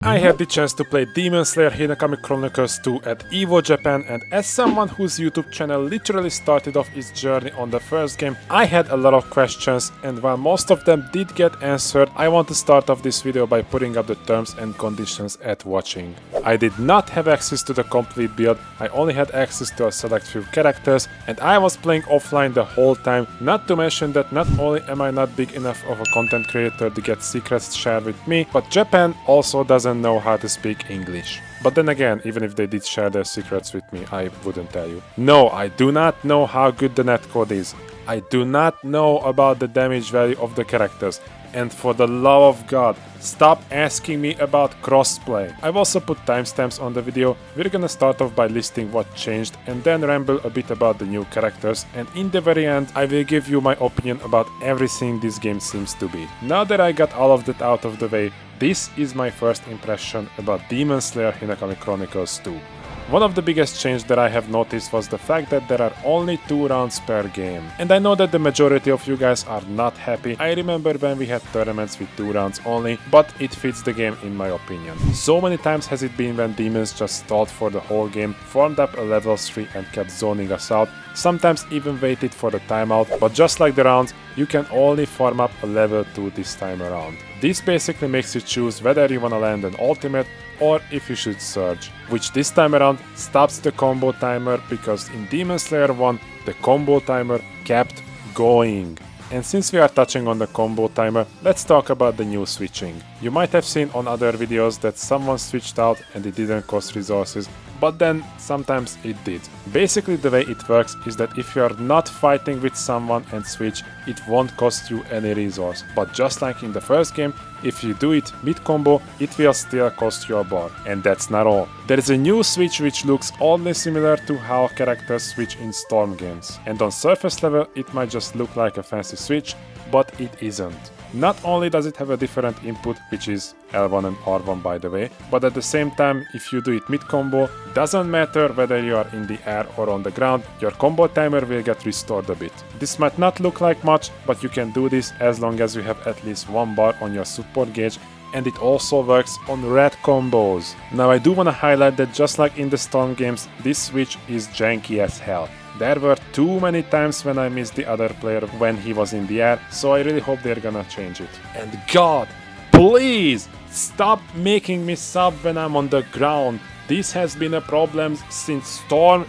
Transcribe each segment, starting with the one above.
I had the chance to play Demon Slayer Hinokami Chronicles 2 at EVO Japan, and as someone whose YouTube channel literally started off its journey on the first game, I had a lot of questions, and while most of them did get answered, I want to start off this video by putting up the terms and conditions at watching. I did not have access to the complete build, I only had access to a select few characters, and I was playing offline the whole time, not to mention that not only am I not big enough of a content creator to get secrets shared with me, but Japan also doesn't know how to speak English. But then again, even if they did share their secrets with me, I wouldn't tell you. No, I do not know how good the netcode is. I do not know about the damage value of the characters. And for the love of God, stop asking me about crossplay. I've also put timestamps on the video. We're gonna start off by listing what changed and then ramble a bit about the new characters, and in the very end I will give you my opinion about everything this game seems to be. Now that I got all of that out of the way, this is my first impression about Demon Slayer Hinokami Chronicles 2. One of the biggest changes that I have noticed was the fact that there are only 2 rounds per game. And I know that the majority of you guys are not happy. I remember when we had tournaments with 2 rounds only, but it fits the game in my opinion. So many times has it been when demons just stalled for the whole game, formed up a level 3 and kept zoning us out, sometimes even waited for the timeout, but just like the rounds, you can only farm up a level 2 this time around. This basically makes you choose whether you wanna land an ultimate or if you should surge, which this time around stops the combo timer because in Demon Slayer 1 the combo timer kept going. And since we are touching on the combo timer, let's talk about the new switching. You might have seen on other videos that someone switched out and it didn't cost resources, but then sometimes it did. Basically the way it works is that if you are not fighting with someone and switch, it won't cost you any resource. But just like in the first game, if you do it mid-combo, it will still cost you a bar. And that's not all. There is a new switch which looks oddly similar to how characters switch in Storm games. And on surface level, it might just look like a fancy switch, but it isn't. Not only does it have a different input, which is L1 and R1 by the way, but at the same time, if you do it mid-combo, doesn't matter whether you are in the air or on the ground, your combo timer will get restored a bit. This might not look like much, but you can do this as long as you have at least 1 bar on your support gauge, and it also works on red combos. Now I do wanna highlight that just like in the Storm games, this switch is janky as hell. There were too many times when I missed the other player when he was in the air, so I really hope they're gonna change it. And God, please stop making me sub when I'm on the ground. This has been a problem since Storm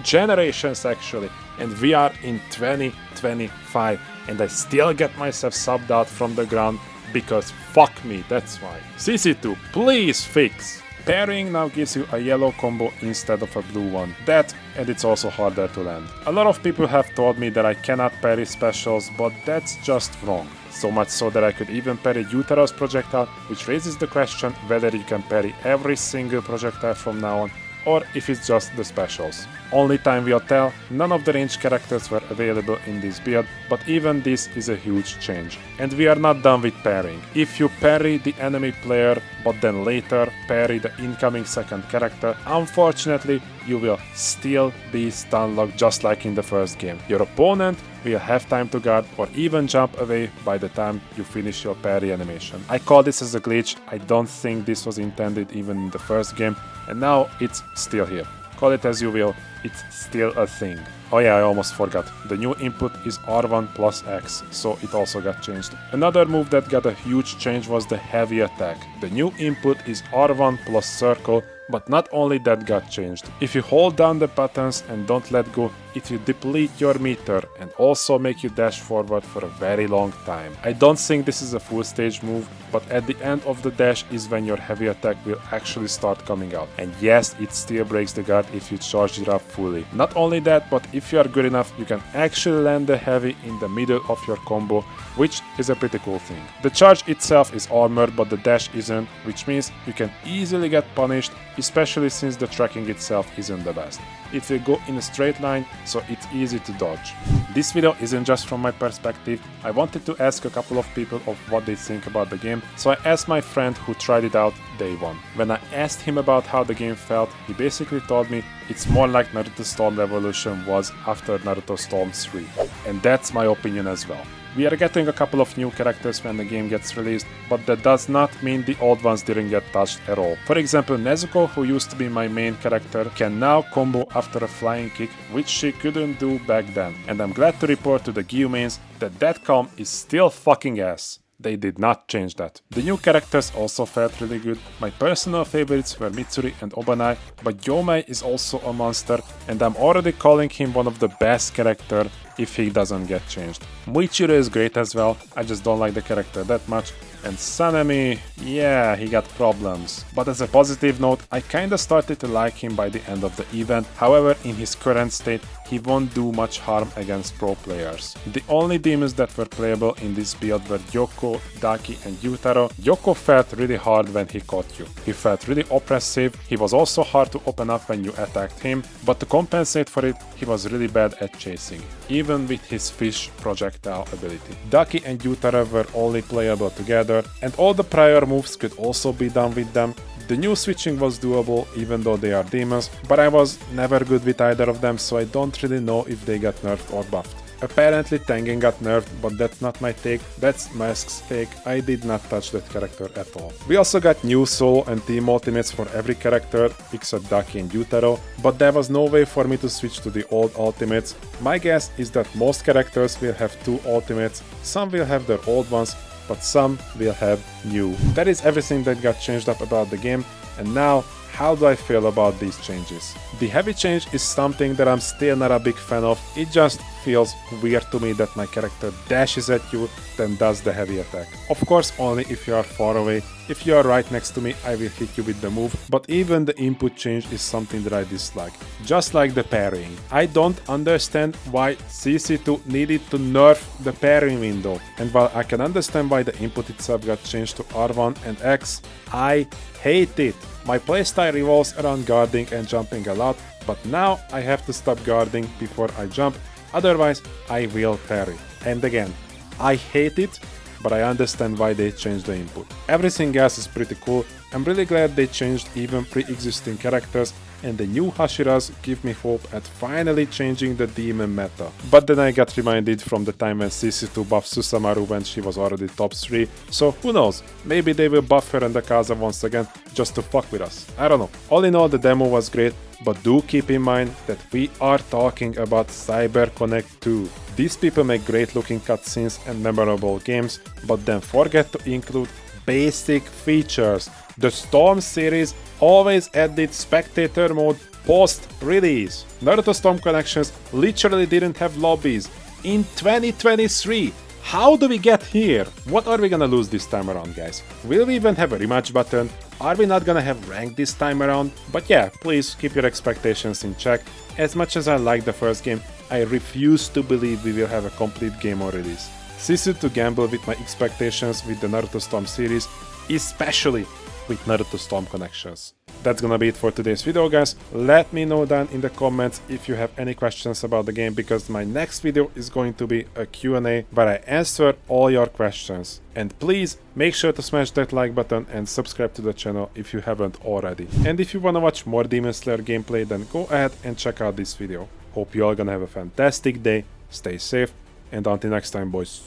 Generations actually, and we are in 2025 and I still get myself subbed out from the ground because fuck me, that's why. CC2, please fix. Parrying now gives you a yellow combo instead of a blue one. That, and it's also harder to land. A lot of people have told me that I cannot parry specials, but that's just wrong. So much so that I could even parry Yutaro's projectile, which raises the question whether you can parry every single projectile from now on, or if it's just the specials. Only time will tell, none of the ranged characters were available in this build, but even this is a huge change. And we are not done with parrying. If you parry the enemy player, but then later parry the incoming second character, unfortunately you will still be stun locked just like in the first game. Your opponent will have time to guard or even jump away by the time you finish your parry animation. I call this as a glitch, I don't think this was intended even in the first game, and now it's still here. Call it as you will, it's still a thing. Oh yeah, I almost forgot. The new input is R1 plus X, so it also got changed. Another move that got a huge change was the heavy attack. The new input is R1 plus circle, but not only that got changed. If you hold down the buttons and don't let go, it will deplete your meter and also make you dash forward for a very long time. I don't think this is a full stage move, but at the end of the dash is when your heavy attack will actually start coming out. And yes, it still breaks the guard if you charge it up fully. Not only that, but if you are good enough, you can actually land the heavy in the middle of your combo, which is a pretty cool thing. The charge itself is armored, but the dash isn't, which means you can easily get punished, especially since the tracking itself isn't the best. It will go in a straight line, so it's easy to dodge. This video isn't just from my perspective. I wanted to ask a couple of people of what they think about the game, so I asked my friend who tried it out day one. When I asked him about how the game felt, he basically told me it's more like Naruto Storm Revolution was after Naruto Storm 3. And that's my opinion as well. We are getting a couple of new characters when the game gets released, but that does not mean the old ones didn't get touched at all. For example, Nezuko, who used to be my main character, can now combo after a flying kick, which she couldn't do back then. And I'm glad to report to the Giyuu mains that that comp is still fucking ass. They did not change that. The new characters also felt really good. My personal favorites were Mitsuri and Obanai, but Yomei is also a monster, and I'm already calling him one of the best characters if he doesn't get changed. Muichiro is great as well, I just don't like the character that much. And Sanemi, yeah, he got problems. But as a positive note, I kinda started to like him by the end of the event. However, in his current state, he won't do much harm against pro players. The only demons that were playable in this build were Yoko, Daki and Yutaro. Yoko felt really hard when he caught you. He felt really oppressive, he was also hard to open up when you attacked him, but to compensate for it, he was really bad at chasing, even with his fish projectile ability. Daki and Yutaro were only playable together, and all the prior moves could also be done with them. The new switching was doable even though they are demons, but I was never good with either of them, so I don't really know if they got nerfed or buffed. Apparently Tengen got nerfed, but that's not my take, that's Mask's take. I did not touch that character at all. We also got new solo and team ultimates for every character except Daki and Yutaro, but there was no way for me to switch to the old ultimates. My guess is that most characters will have two ultimates, some will have their old ones, but some will have new. That is everything that got changed up about the game, and now how do I feel about these changes? The heavy change is something that I'm still not a big fan of. It just feels weird to me that my character dashes at you, then does the heavy attack. Of course, only if you are far away. If you are right next to me, I will hit you with the move, but even the input change is something that I dislike. Just like the parrying. I don't understand why CC2 needed to nerf the parrying window. And while I can understand why the input itself got changed to R1 and X, I hate it. My playstyle revolves around guarding and jumping a lot, but now I have to stop guarding before I jump, otherwise I will parry. And again, I hate it, but I understand why they changed the input. Everything else is pretty cool. I'm really glad they changed even pre-existing characters, and the new Hashiras give me hope at finally changing the demon meta. But then I got reminded from the time when CC2 buffed Susamaru when she was already top 3, so who knows, maybe they will buff her and Akaza once again just to fuck with us. I don't know. All in all, the demo was great, but do keep in mind that we are talking about CyberConnect 2. These people make great looking cutscenes and memorable games, but then forget to include basic features. The Storm series always added spectator mode post-release. Naruto Storm Connections literally didn't have lobbies. In 2023, how do we get here? What are we gonna lose this time around, guys? Will we even have a rematch button? Are we not gonna have rank this time around? But yeah, please keep your expectations in check. As much as I like the first game, I refuse to believe we will have a complete game on release. Cease to gamble with my expectations with the Naruto Storm series, especially with Naruto Storm Connections. That's gonna be it for today's video, guys. Let me know down in the comments if you have any questions about the game, because my next video is going to be a Q&A where I answer all your questions. And please make sure to smash that like button and subscribe to the channel if you haven't already. And if you wanna watch more Demon Slayer gameplay, then go ahead and check out this video. Hope you all gonna have a fantastic day, stay safe, and until next time, boys.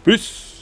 Peace!